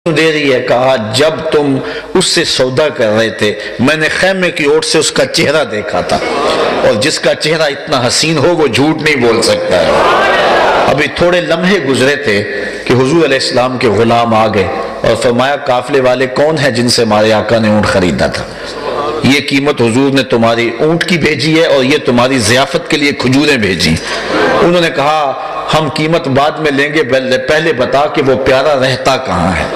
دے رہی ہے، کہا جب تم اس سے سودا کر رہے تھے میں نے خیمے کی اوٹ سے اس کا چہرہ دیکھا تھا، اور جس کا چہرہ اتنا حسین ہو وہ جھوٹ نہیں بول سکتا ہے۔ ابھی تھوڑے لمحے گزرے تھے کہ حضور علیہ السلام کے غلام آ گئے اور فرمایا قافلے والے کون ہیں جن سے ہمارے آقا نے اونٹ خریدا تھا؟ یہ قیمت حضور نے تمہاری اونٹ کی بھیجی ہے اور یہ تمہاری ضیافت کے لیے کھجوریں بھیجی۔ انہوں نے کہا ہم قیمت بعد میں لیں گے، پہلے بتا کہ وہ پیارا رہتا کہاں ہے؟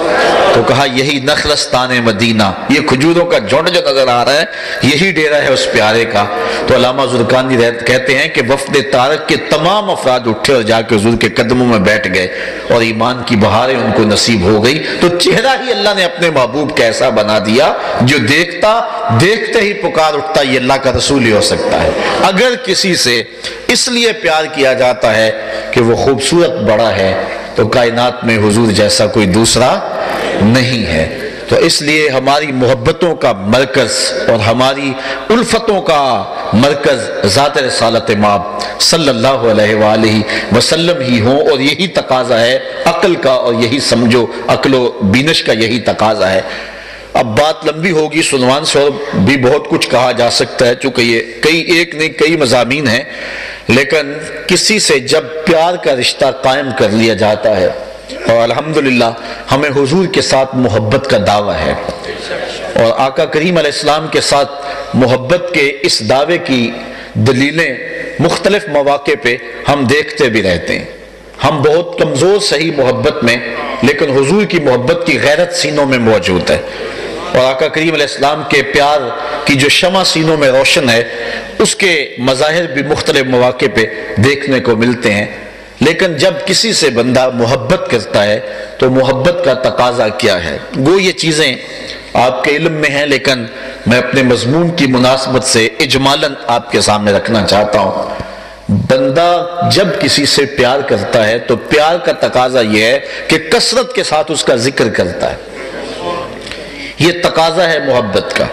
تو کہا یہی نخلستان مدینہ، یہ کھجوروں کا جھنڈ جو نظر آ رہا ہے یہی ڈیرا ہے اس پیارے کا۔ تو علامہ زرقانی کہتے ہیں کہ وفد طارق کے تمام افراد اٹھے اور جا کے حضور کے قدموں میں بیٹھ گئے اور ایمان کی بہاریں ان کو نصیب ہو گئی۔ تو چہرہ ہی اللہ نے اپنے محبوب کا ایسا بنا دیا جو دیکھتے ہی پکار اٹھتا یہ اللہ کا رسول ہی ہو سکتا ہے۔ اگر کسی سے اس لیے پیار کیا جاتا ہے کہ وہ خوبصورت بڑا ہے تو کائنات میں حضور جیسا کوئی دوسرا نہیں ہے۔ تو اس لیے ہماری محبتوں کا مرکز اور ہماری الفتوں کا مرکز ذات رسالت مآب صلی اللہ علیہ وآلہ وسلم ہی ہوں، اور یہی تقاضا ہے عقل کا، اور یہی سمجھو عقل و بینش کا یہی تقاضا ہے۔ اب بات لمبی ہوگی، سنوان سے بھی بہت کچھ کہا جا سکتا ہے چونکہ یہ کئی مضامین ہیں، لیکن کسی سے جب پیار کا رشتہ قائم کر لیا جاتا ہے، اور الحمدللہ ہمیں حضور کے ساتھ محبت کا دعویٰ ہے، اور آقا کریم علیہ السلام کے ساتھ محبت کے اس دعوے کی دلیلیں مختلف مواقع پہ ہم دیکھتے بھی رہتے ہیں۔ ہم بہت کمزور صحیح محبت میں، لیکن حضور کی محبت کی غیرت سینوں میں موجود ہے، اور آقا کریم علیہ السلام کے پیار کی جو شمع سینوں میں روشن ہے اس کے مظاہر بھی مختلف مواقع پہ دیکھنے کو ملتے ہیں۔ لیکن جب کسی سے بندہ محبت کرتا ہے تو محبت کا تقاضا کیا ہے؟ گو یہ چیزیں آپ کے علم میں ہیں، لیکن میں اپنے مضمون کی مناسبت سے اجمالاً آپ کے سامنے رکھنا چاہتا ہوں۔ بندہ جب کسی سے پیار کرتا ہے تو پیار کا تقاضا یہ ہے کہ کثرت کے ساتھ اس کا ذکر کرتا ہے۔ یہ تقاضا ہے محبت کا۔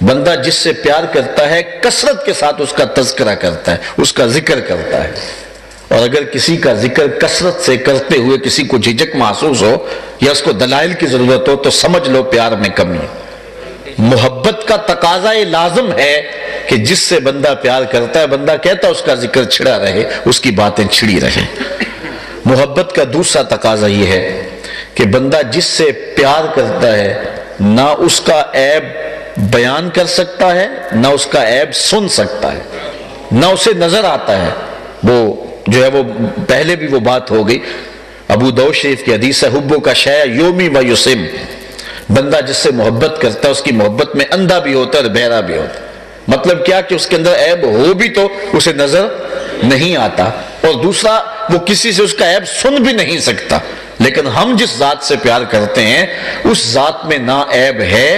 بندہ جس سے پیار کرتا ہے کثرت کے ساتھ اس کا تذکرہ کرتا ہے، اس کا ذکر کرتا ہے، اور اگر کسی کا ذکر کثرت سے کرتے ہوئے کسی کو جھجک محسوس ہو یا اس کو دلائل کی ضرورت ہو تو سمجھ لو پیار میں کمی ہے۔ محبت کا تقاضا یہ لازم ہے کہ جس سے بندہ پیار کرتا ہے، بندہ کہتا ہے اس کا ذکر چھڑا رہے، اس کی باتیں چھڑی رہے۔ محبت کا دوسرا تقاضا یہ ہے کہ بندہ جس سے پیار کرتا ہے نہ اس کا عیب بیان کر سکتا ہے، نہ اس کا عیب سن سکتا ہے، نہ اسے نظر آتا ہے۔ وہ جو ہے وہ پہلے بھی وہ بات ہو گئی، ابو داؤد شریف کی حدیث ہے حبو کا شیء یومی و یسم، بندہ جس سے محبت کرتا ہے اس کی محبت میں اندھا بھی ہوتا ہے اور بہرا بھی ہوتا ہے۔ مطلب کیا کہ اس کے اندر عیب ہو بھی تو اسے نظر نہیں آتا، اور دوسرا وہ کسی سے اس کا عیب سن بھی نہیں سکتا۔ لیکن ہم جس ذات سے پیار کرتے ہیں اس ذات میں نہ عیب ہے،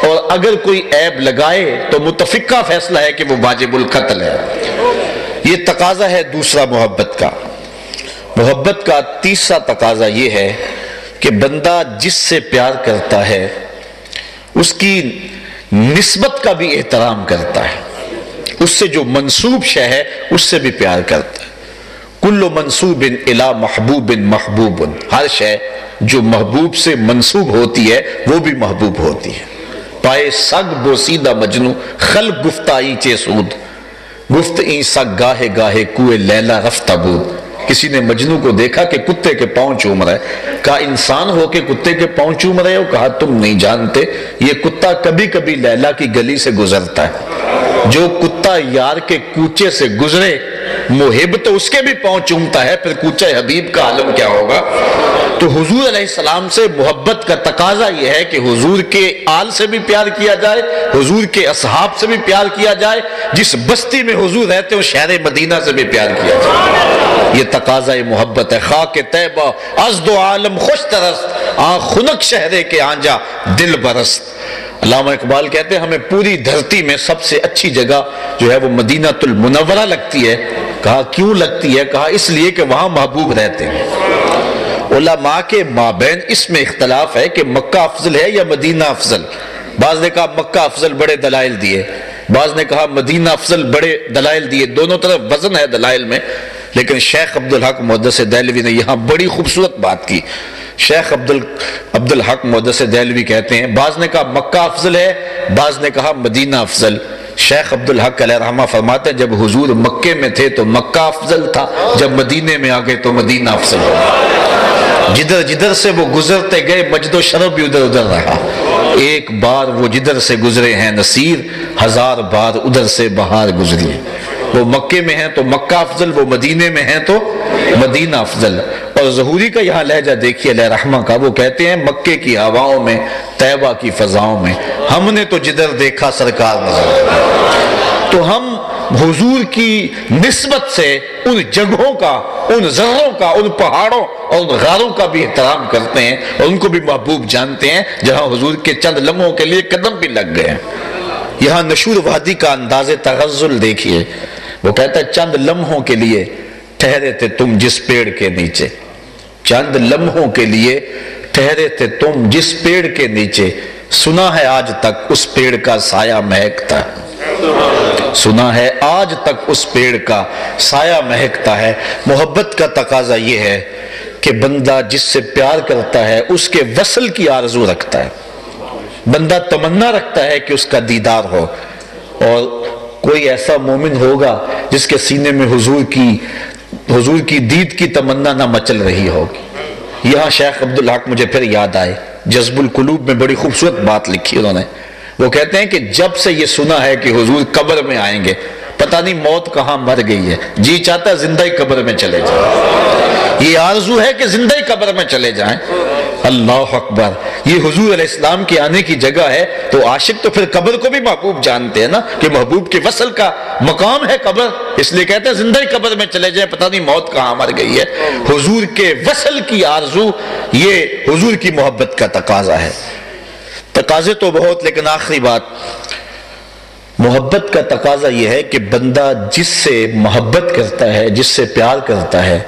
اور اگر کوئی عیب لگائے تو متفقہ فیصلہ ہے کہ وہ واجب القتل ہے۔ یہ تقاضا ہے دوسرا محبت کا۔ محبت کا تیسرا تقاضا یہ ہے کہ بندہ جس سے پیار کرتا ہے اس کی نسبت کا بھی احترام کرتا ہے، اس سے جو منسوب شے ہے اس سے بھی پیار کرتا ہے۔ کل منسوب الی محبوب محبوب، ہر شے جو محبوب سے منسوب ہوتی ہے وہ بھی محبوب ہوتی ہے۔ پائے سگ بوسیدہ مجنو خلق گفتائی چے سود، گفت این سگ گاہے گاہے کوئے لیلا رفتہ بود۔ کسی نے مجنو کو دیکھا کہ کتے کے پاؤں چوم رہا ہے، کہا انسان ہو کے کتے کے پاؤں چوم رہے ہو؟ کہا تم نہیں جانتے یہ کتا کبھی کبھی لیلا کی گلی سے گزرتا ہے۔ جو کتا یار کے کوچے سے گزرے محب تو اس کے بھی پاؤں چومتا ہے، پھر کوچہ حبیب کا عالم کیا ہوگا؟ تو حضور علیہ السلام سے محبت کا تقاضا یہ ہے کہ حضور کے آل سے بھی پیار کیا جائے، حضور کے اصحاب سے بھی پیار کیا جائے، جس بستی میں حضور رہتے ہو شہر مدینہ سے بھی پیار کیا جائے۔ یہ تقاضا محبت ہے۔ خاک طیبہ ازد و عالم خوش ترست، آن خنک شہرے کے آنجا دل برست۔ علامہ اقبال کہتے ہیں ہمیں پوری دھرتی میں سب سے اچھی جگہ جو ہے وہ مدینہ المنورہ لگتی ہے۔ کہا کیوں لگتی ہے؟ کہا اس لیے کہ وہاں محبوب رہتے ہیں۔ علماء کے مابین اس میں اختلاف ہے کہ مکہ افضل ہے یا مدینہ افضل۔ بعض نے کہا مکہ افضل، بڑے دلائل دیے، بعض نے کہا مدینہ افضل، بڑے دلائل دیے، دونوں طرف وزن ہے دلائل میں۔ لیکن شیخ عبدالحق محدث دہلوی نے یہاں بڑی خوبصورت بات کی شیخ عبد الحق محدث دہلوی کہتے ہیں بعض نے کہا مکہ افضل ہے، بعض نے کہا مدینہ افضل۔ شیخ عبد الحق علیہ رحمہ فرماتے ہیں جب حضور مکے میں تھے تو مکہ افضل تھا، جب مدینے میں آ گئے تو مدینہ افضل ہو۔ جدھر جدھر سے وہ گزرتے گئے مجد و شرف بھی ادھر ادھر رہا۔ ایک بار وہ جدھر سے گزرے ہیں نصیر، ہزار بار ادھر سے بہار گزری۔ وہ مکے میں ہیں تو مکہ افضل، وہ مدینے میں ہیں تو مدینہ افضل۔ اور ظہوری کا یہاں لہجہ دیکھیے علیہ رحمہ کا، وہ کہتے ہیں مکے کی ہواؤں میں، طیبہ کی فضاؤں میں ہم نے تو جدھر دیکھا سرکار نظر۔ تو ہم حضور کی نسبت سے ان جگہوں کا، ان ذروں کا، ان پہاڑوں اور ان غاروں کا بھی احترام کرتے ہیں اور ان کو بھی محبوب جانتے ہیں جہاں حضور کے چند لمحوں کے لیے قدم بھی لگ گئے ہیں۔ یہاں نشور وادی کا انداز تغزل دیکھیے، وہ کہتا ہے چند لمحوں کے لیے ٹھہرے تھے تم جس پیڑ کے نیچے، چند لمحوں کے لیے ٹھہرے تھے تم جس پیڑ کے نیچے، سنا ہے آج تک اس پیڑ کا سایہ مہکتا ہے، سنا ہے آج تک اس پیڑ کا سایہ مہکتا ہے۔ محبت کا تقاضا یہ ہے کہ بندہ جس سے پیار کرتا ہے اس کے وصل کی آرزو رکھتا ہے، بندہ تمنا رکھتا ہے کہ اس کا دیدار ہو، اور کوئی ایسا مومن ہوگا جس کے سینے میں حضور کی دید کی تمنا نہ مچل رہی ہوگی۔ یہاں شیخ عبد الحق مجھے پھر یاد آئے، جذب القلوب میں بڑی خوبصورت بات لکھی انہوں نے، وہ کہتے ہیں کہ جب سے یہ سنا ہے کہ حضور قبر میں آئیں گے، پتہ نہیں موت کہاں مر گئی ہے، جی چاہتا ہے زندہ ہی قبر میں چلے جائیں، یہ آرزو ہے کہ زندہ ہی قبر میں چلے جائیں۔ اللہ اکبر، یہ حضور علیہ السلام کے آنے کی جگہ ہے، تو عاشق تو پھر قبر کو بھی محبوب جانتے ہیں نا، کہ محبوب کے وصل کا مقام ہے قبر، اس لیے کہتے ہیں زندہ ہی قبر میں چلے جائیں، پتہ نہیں موت کہاں مر گئی ہے۔ حضور کے وصل کی آرزو یہ حضور کی محبت کا تقاضا ہے۔ تقاضے تو بہت، لیکن آخری بات، محبت کا تقاضا یہ ہے کہ بندہ جس سے محبت کرتا ہے، جس سے پیار کرتا ہے،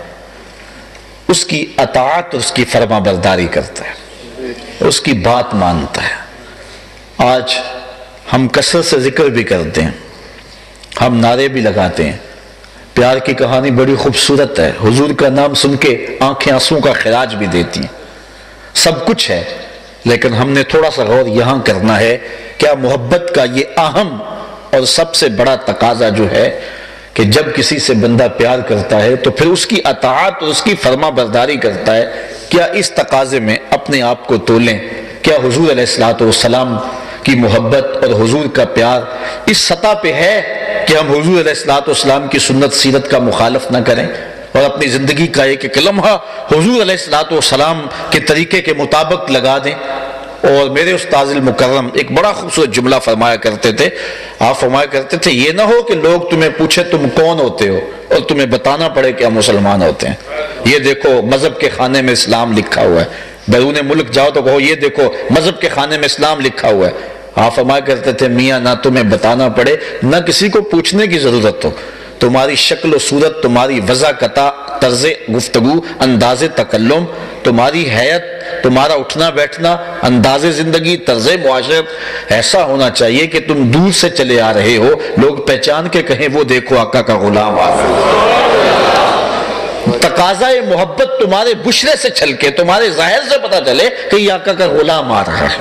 اس کی اطاعت، اس کی فرما برداری کرتا ہے، اس کی بات مانتا ہے۔ آج ہم کثرت سے ذکر بھی کرتے ہیں، ہم نعرے بھی لگاتے ہیں، پیار کی کہانی بڑی خوبصورت ہے، حضور کا نام سن کے آنکھیں آنسوں کا خراج بھی دیتی ہیں، سب کچھ ہے، لیکن ہم نے تھوڑا سا غور یہاں کرنا ہے، کیا محبت کا یہ اہم اور سب سے بڑا تقاضا جو ہے کہ جب کسی سے بندہ پیار کرتا ہے تو پھر اس کی اطاعت اور اس کی فرما برداری کرتا ہے، کیا اس تقاضے میں اپنے آپ کو تولیں؟ کیا حضور علیہ السلام کی محبت اور حضور کا پیار اس سطح پہ ہے کہ ہم حضور علیہ السلام کی سنت سیرت کا مخالف نہ کریں اور اپنی زندگی کا ایک لمحہ حضور علیہ السلام کے طریقے کے مطابق لگا دیں؟ اور میرے استاذ المکرم ایک بڑا خوبصورت جملہ فرمایا کرتے تھے، آپ فرمایا کرتے تھے یہ نہ ہو کہ لوگ تمہیں پوچھے تم کون ہوتے ہو اور تمہیں بتانا پڑے کہ ہم مسلمان ہوتے ہیں، یہ دیکھو مذہب کے خانے میں اسلام لکھا ہوا ہے، بیرون ملک جاؤ تو کہو یہ دیکھو مذہب کے خانے میں اسلام لکھا ہوا ہے۔ آپ فرمایا کرتے تھے میاں نہ تمہیں بتانا پڑے نہ کسی کو پوچھنے کی ضرورت ہو، تمہاری شکل و صورت، تمہاری وضاحت، طرز گفتگو، انداز تکلم، تمہاری حیت، تمہارا اٹھنا بیٹھنا، انداز زندگی، طرز معاشرت ایسا ہونا چاہیے کہ تم دور سے چلے آ رہے ہو لوگ پہچان کے کہیں وہ دیکھو آقا کا غلام آ رہا ہے۔ تقاضا محبت تمہارے بشرے سے چھلکے، تمہارے ظاہر سے پتہ چلے کہ یہ آقا کا غلام آ رہا ہے،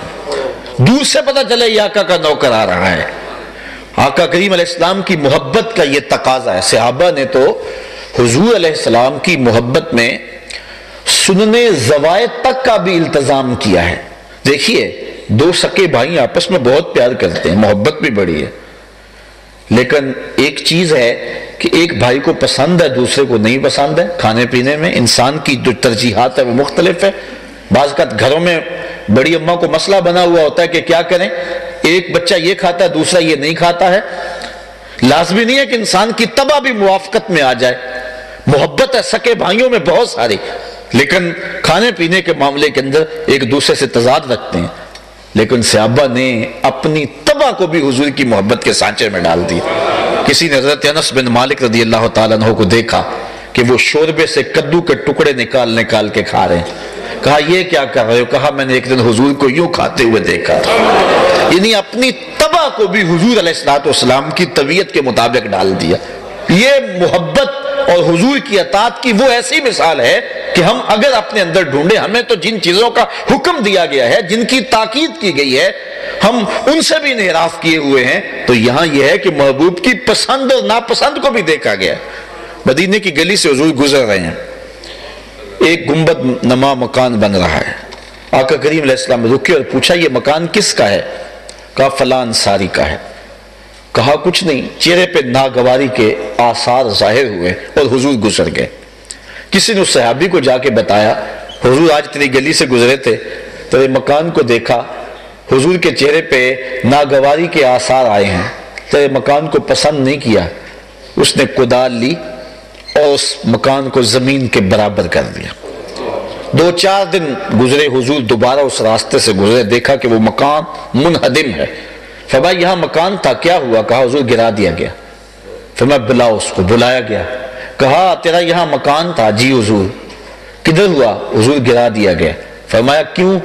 دور سے پتہ چلے یہ آقا کا نوکر آ رہا ہے۔ آقا کریم علیہ السلام کی محبت کا یہ تقاضا ہے۔ صحابہ نے تو حضور علیہ السلام کی محبت میں سننے زوائد تک کا بھی التزام کیا ہے۔ دیکھیے دو سکے بھائی آپس میں بہت پیار کرتے ہیں، محبت بھی بڑی ہے، لیکن ایک چیز ہے کہ ایک بھائی کو پسند ہے دوسرے کو نہیں پسند ہے، کھانے پینے میں انسان کی جو ترجیحات ہے وہ مختلف ہے۔ بعض کا گھروں میں بڑی اماں کو مسئلہ بنا ہوا ہوتا ہے کہ کیا کریں، ایک بچہ یہ کھاتا ہے دوسرا یہ نہیں کھاتا ہے، لازمی نہیں ہے کہ انسان کی طبع بھی موافقت میں آ جائے، محبت ہے سکے بھائیوں میں بہت ساری، لیکن کھانے پینے کے معاملے کے اندر ایک دوسرے سے تضاد رکھتے ہیں۔ لیکن صحابہ نے اپنی طبع کو بھی حضور کی محبت کے سانچے میں ڈال دی۔ کسی نے حضرت انس بن مالک رضی اللہ تعالیٰ عنہ کو دیکھا کہ وہ شوربے سے کدو کے ٹکڑے نکال کے کھا رہے ہیں، کہا یہ کیا کر رہے ہو؟ کہا میں نے ایک دن حضور کو یوں کھاتے ہوئے دیکھا تھا۔ یعنی اپنی طبع کو بھی حضور علیہ السلام کی طبیعت کے مطابق ڈال دیا۔ یہ محبت اور حضور کی اطاعت کی وہ ایسی مثال ہے کہ ہم اگر اپنے اندر ڈھونڈے، ہمیں تو جن چیزوں کا حکم دیا گیا ہے، جن کی تاکید کی گئی ہے، ہم ان سے بھی انحراف کیے ہوئے ہیں، تو یہاں یہ ہے کہ محبوب کی پسند اور ناپسند کو بھی دیکھا گیا۔ مدینے کی گلی سے حضور گزر رہے ہیں، ایک گنبد نما مکان بن رہا ہے۔ آقا کریم علیہ السلام رکے اور پوچھا یہ مکان کس کا ہے؟ کہا فلاں انصاری کا ہے۔ کہا کچھ نہیں، چہرے پہ ناگواری کے آثار ظاہر ہوئے اور حضور گزر گئے۔ کسی نے اس صحابی کو جا کے بتایا حضور آج تیری گلی سے گزرے تھے، تیرے مکان کو دیکھا، حضور کے چہرے پہ ناگواری کے آثار آئے ہیں، تیرے مکان کو پسند نہیں کیا۔ اس نے کدال لی اور اس مکان کو زمین کے برابر کر دیا۔ 2-4 دن گزرے، حضور دوبارہ اس راستے سے گزرے، دیکھا کہ وہ مکان منہدم ہے۔ فرمایا یہاں مکان تھا، کیا ہوا؟ کہا حضور گرا دیا گیا۔ فرمایا بلاؤ اس کو، بلایا گیا۔ کہا تیرا یہاں مکان تھا؟ جی حضور۔ کدھر ہوا؟ حضور گرا دیا گیا۔ فرمایا کیوں؟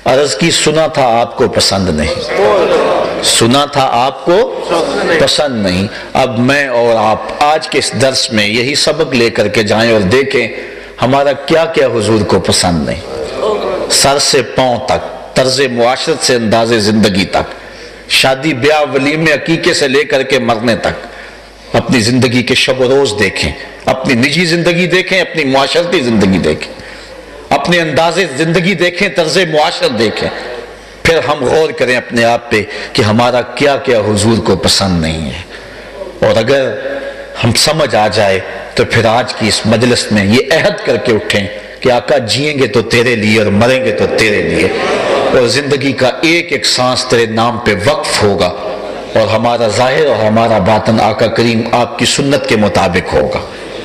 عرض کی سنا تھا آپ کو پسند نہیں، سنا تھا آپ کو پسند نہیں۔ اب میں اور آپ آج کے اس درس میں یہی سبق لے کر کے جائیں اور دیکھیں ہمارا کیا کیا حضور کو پسند نہیں، سر سے پاؤں تک، طرز معاشرت سے انداز زندگی تک، شادی بیاہ ولیمے عقیقے سے لے کر کے مرنے تک، اپنی زندگی کے شب و روز دیکھیں، اپنی نجی زندگی دیکھیں، اپنی معاشرتی زندگی دیکھیں، اپنے انداز زندگی دیکھیں، طرز معاشرت دیکھیں، پھر ہم غور کریں اپنے آپ پہ کہ ہمارا کیا کیا حضور کو پسند نہیں ہے۔ اور اگر ہم سمجھ آ جائے تو پھر آج کی اس مجلس میں یہ عہد کر کے اٹھیں کہ آقا جئیں گے تو تیرے لیے اور مریں گے تو تیرے لیے، اور زندگی کا ایک ایک سانس تیرے نام پہ وقف ہوگا، اور ہمارا ظاہر اور ہمارا باطن آقا کریم آپ کی سنت کے مطابق ہوگا۔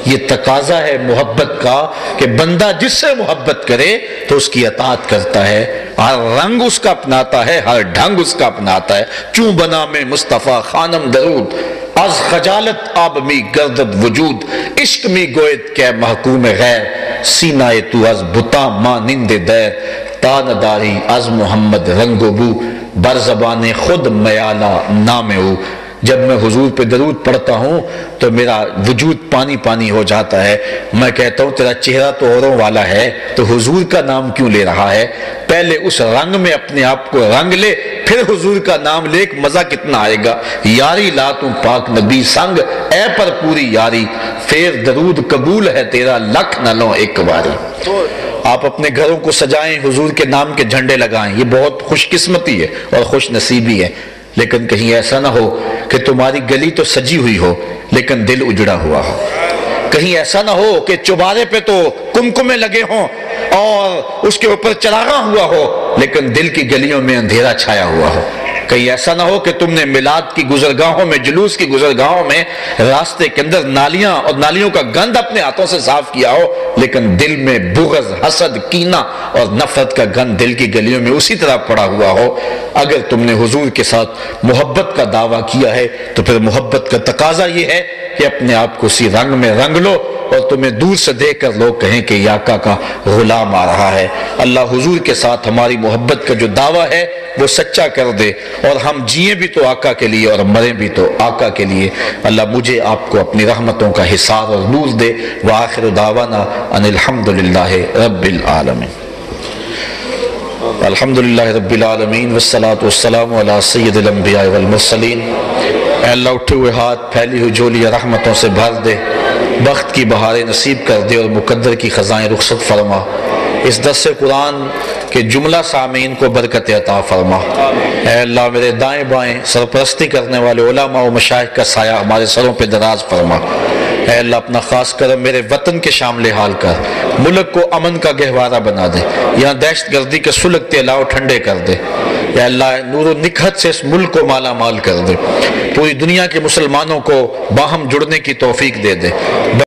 یہ تقاضا ہے محبت کا کہ بندہ جس سے محبت کرے تو اس کی اطاعت کرتا ہے، ہر رنگ اس کا اپناتا ہے، ہر ڈھنگ اس کا اپناتا ہے۔ چوں بنا میں مصطفیٰ خانم درود، از خجالت آب می گردد وجود، عشق می گوید کہ محکوم غیر، سینہ تو از بتا مانند دیر، تانداری از محمد رنگ و بو، بر زبان خود میالہ نام او۔ جب میں حضور پہ درود پڑھتا ہوں تو میرا وجود پانی پانی ہو جاتا ہے، میں کہتا ہوں تیرا چہرہ تو اوروں والا ہے تو حضور کا نام کیوں لے رہا ہے؟ پہلے اس رنگ میں اپنے آپ کو رنگ لے، پھر حضور کا نام لے، مزہ کتنا آئے گا۔ یاری لا توں پاک نبی سنگ، اے پر پوری یاری، پھر درود قبول ہے تیرا لکھ نہ لو ایک باری۔ آپ اپنے گھروں کو سجائیں، حضور کے نام کے جھنڈے لگائیں، یہ بہت خوش قسمتی ہے اور خوش نصیبی ہے، لیکن کہیں ایسا نہ ہو کہ تمہاری گلی تو سجی ہوئی ہو لیکن دل اجڑا ہوا ہو، کہیں ایسا نہ ہو کہ چوبارے پہ تو کمکمے لگے ہوں اور اس کے اوپر چراغاں ہوا ہو لیکن دل کی گلیوں میں اندھیرا چھایا ہوا ہو، کہیں ایسا نہ ہو کہ تم نے میلاد کی گزرگاہوں میں، جلوس کی گزرگاہوں میں راستے کے اندر نالیاں اور نالیوں کا گند اپنے ہاتھوں سے صاف کیا ہو لیکن دل میں بغض، حسد، کینہ اور نفرت کا گند دل کی گلیوں میں اسی طرح پڑا ہوا ہو۔ اگر تم نے حضور کے ساتھ محبت کا دعویٰ کیا ہے تو پھر محبت کا تقاضا یہ ہے کہ اپنے آپ کو اسی رنگ میں رنگ لو اور تمہیں دور سے دیکھ کر لوگ کہیں کہ یہ آقا کا غلام آ رہا ہے۔ اللہ حضور کے ساتھ ہماری محبت کا جو دعویٰ ہے وہ سچا کر دے اور ہم جئیں بھی تو آقا کے لیے اور مریں بھی تو آقا کے لیے۔ اللہ مجھے آپ کو اپنی رحمتوں کا حصار اور نور دے۔ وآخر دعوانا ان الحمدللہ رب العالمین۔ الحمدللہ رب العالمین والصلاة والسلام علی سید الانبیاء والمرسلین۔ اے اللہ اٹھے ہوئے ہاتھ، پھیلی ہوئی جھولیاں رحمتوں سے بھر دے، بخت کی بہاریں نصیب کر دے اور مقدر کی خزائیں رخصت فرما۔ اس درس قرآن کے جملہ سامعین کو برکت عطا فرما۔ اے اللہ میرے دائیں بائیں سرپرستی کرنے والے علماء و مشائخ کا سایہ ہمارے سروں پہ دراز فرما۔ اے اللہ اپنا خاص کرم میرے وطن کے شامل حال کر، ملک کو امن کا گہوارہ بنا دے، یہاں دہشت گردی کے سلگتے علاؤ ٹھنڈے کر دے۔ اے اللہ نور و نکھت سے اس ملک کو مالا مال کر دے، پوری دنیا کے مسلمانوں کو باہم جڑنے کی توفیق دے دے۔